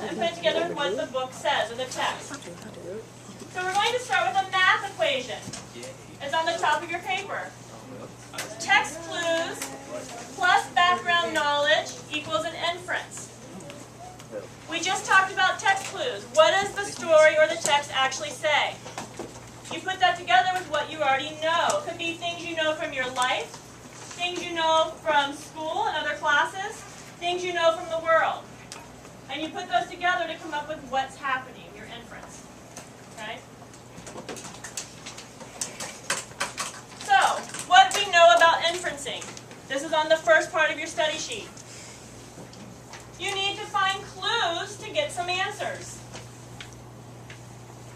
and put it together with what the book says, or the text. So we're going to start with a math equation. It's on the top of your paper. Text clues plus background knowledge equals an inference. We just talked about text clues. What does the story or the text actually say? You put that together with what you already know. It could be things you know from your life, things you know from school and other classes, things you know from the world. And you put those together to come up with what's happening, your inference. Okay? So, what we know about inferencing. This is on the first part of your study sheet. You need to find clues to get some answers.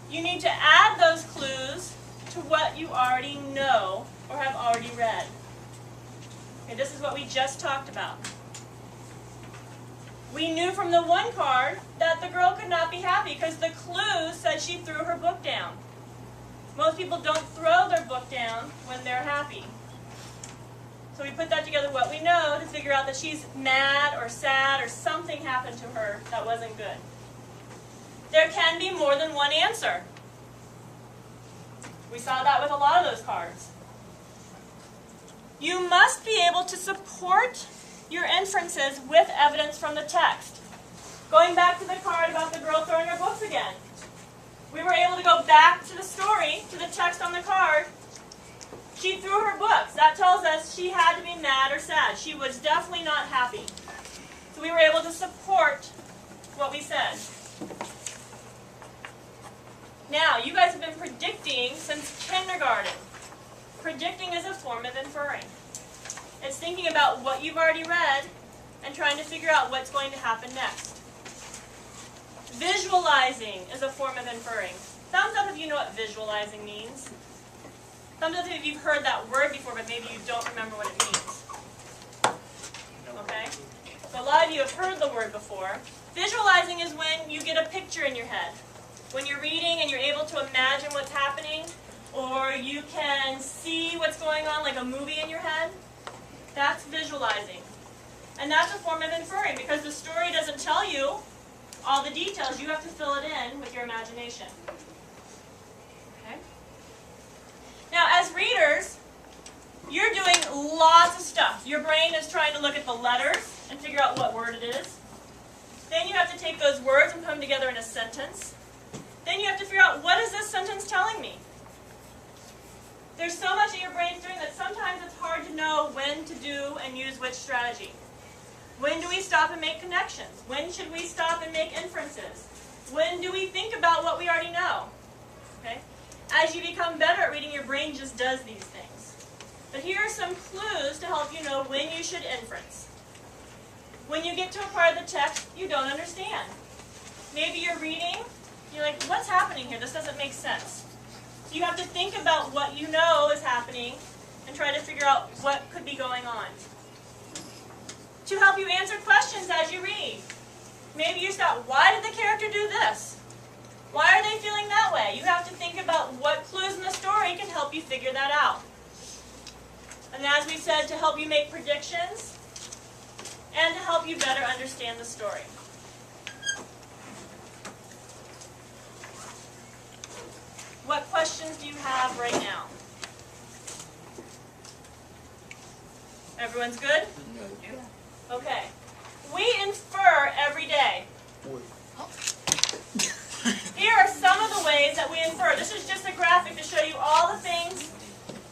You need to add those clues to what you already know or have already read. Okay, this is what we just talked about. We knew from the one card that the girl could not be happy because the clue said she threw her book down. Most people don't throw their book down when they're happy. So we put that together, what we know, to figure out that she's mad or sad or something happened to her that wasn't good. There can be more than one answer. We saw that with a lot of those cards. You must be able to support your inferences with evidence from the text. Going back to the card about the girl throwing her books again. We were able to go back to the story, to the text on the card. She threw her books. That tells us she had to be mad or sad. She was definitely not happy. So we were able to support what we said. Now, you guys have been predicting since kindergarten. Predicting is a form of inferring. It's thinking about what you've already read and trying to figure out what's going to happen next. Visualizing is a form of inferring. Thumbs up if you know what visualizing means. Thumbs up if you've heard that word before, but maybe you don't remember what it means. Okay? So a lot of you have heard the word before. Visualizing is when you get a picture in your head. When you're reading and you're able to imagine what's happening, or you can see what's going on like a movie in your head, that's visualizing. And that's a form of inferring because the story doesn't tell you all the details. You have to fill it in with your imagination. Okay? Now, as readers, you're doing lots of stuff. Your brain is trying to look at the letters and figure out what word it is. Then you have to take those words and put them together in a sentence. Then you have to figure out, what is this sentence telling me? There's so much that your brain's doing that sometimes it's hard to know when to do and use which strategy. When do we stop and make connections? When should we stop and make inferences? When do we think about what we already know? Okay? As you become better at reading, your brain just does these things. But here are some clues to help you know when you should inference. When you get to a part of the text you don't understand. Maybe you're reading, you're like, what's happening here? This doesn't make sense. So you have to think about what you know is happening and try to figure out what could be going on. To help you answer questions as you read. Maybe you stop, why did the character do this? Why are they feeling that way? You have to think about what clues in the story can help you figure that out. And as we said, to help you make predictions and to help you better understand the story. What questions do you have right now? Everyone's good? Okay. We infer every day. Here are some of the ways that we infer. This is just a graphic to show you all the things.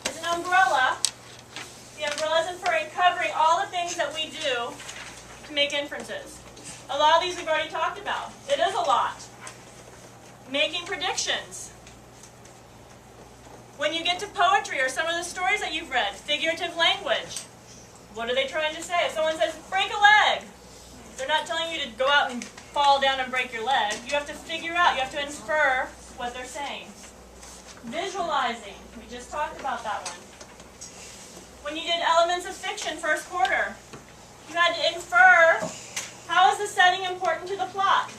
It's an umbrella. The umbrella is inferring, covering all the things that we do to make inferences. A lot of these we've already talked about. It is a lot. Making predictions. When you get to poetry or some of the stories that you've read, figurative language. What are they trying to say? If someone says, break a leg, they're not telling you to go out and fall down and break your leg. You have to figure out, you have to infer what they're saying. Visualizing. We just talked about that one. When you did elements of fiction first quarter, you had to infer, how is the setting important to the plot?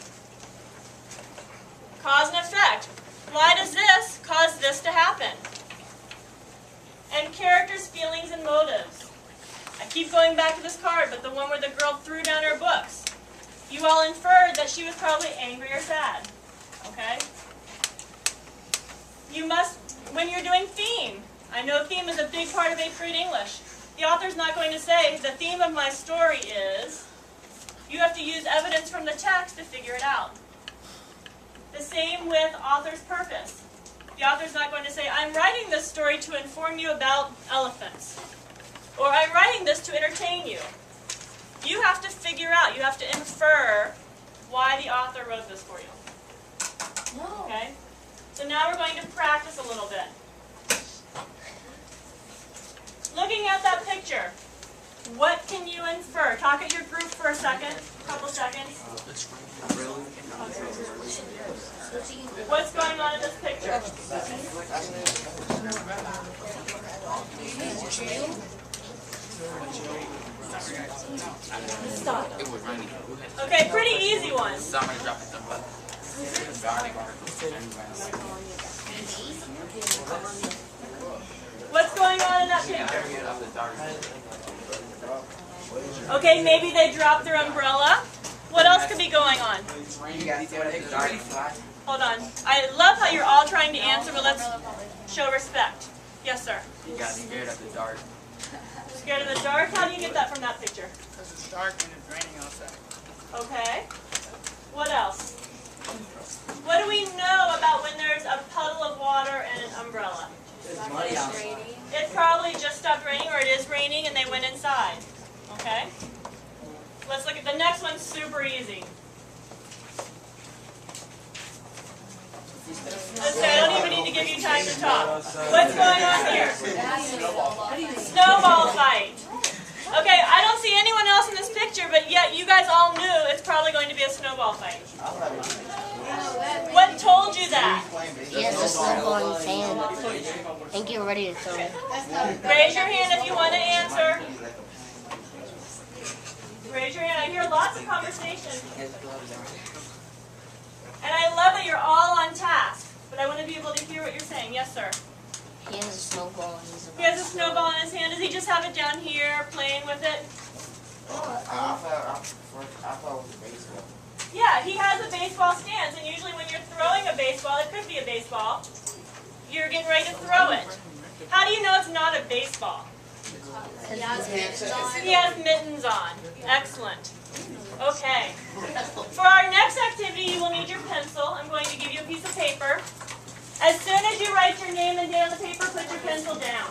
Cause and effect. Why does this cause this to happen? And characters' feelings and motives. I keep going back to this card, but the one where the girl threw down her books. you all inferred that she was probably angry or sad. Okay? You must, when you're doing theme, I know theme is a big part of 8th grade English. The author's not going to say, the theme of my story is, you have to use evidence from the text to figure it out. The same with author's purpose. The author's not going to say, I'm writing this story to inform you about elephants. Or I'm writing this to entertain you. You have to figure out, you have to infer why the author wrote this for you. Okay? So now we're going to practice a little bit. Looking at that picture, what can you infer? Talk at your group for a second, couple seconds. What's going on in this picture? Okay, pretty easy one. What's going on in that picture? Okay, maybe they dropped their umbrella. What else could be going on? Hold on. I love how you're all trying to answer, but let's show respect. Yes, sir. You got scared of the dark. Scared of the dark? How do you get that from that picture? Because it's dark and it's raining outside. Okay. What else? What do we know about when there's a puddle of water and an umbrella? It's muddy outside. It probably just stopped raining, or it is raining and they went inside. Okay? Let's look at the next one, super easy. Let's say, I don't even need to give you time to talk. What's going on here? Snowball fight. Okay, I don't see anyone else in this picture, but yet you guys all knew it's probably going to be a snowball fight. What told you that? He has a snowball in his hand and get ready to throw it. Raise your hand if you want to answer. Raise your hand. I hear lots of conversation. And I love that you're all on task, but I want to be able to hear what you're saying. Yes, sir. He has a snowball in his hand. He has a snowball in his hand. Does he just have it down here, playing with it? I thought it was a baseball. Yeah, he has a baseball stance, and usually when you're throwing a baseball, it could be a baseball, you're getting ready to throw it. How do you know it's not a baseball? He has mittens on. He has mittens on. Excellent. Okay. For our next activity, you will need your pencil. I'm going to give you a piece of paper. As soon as you write your name and date on the paper, put your pencil down.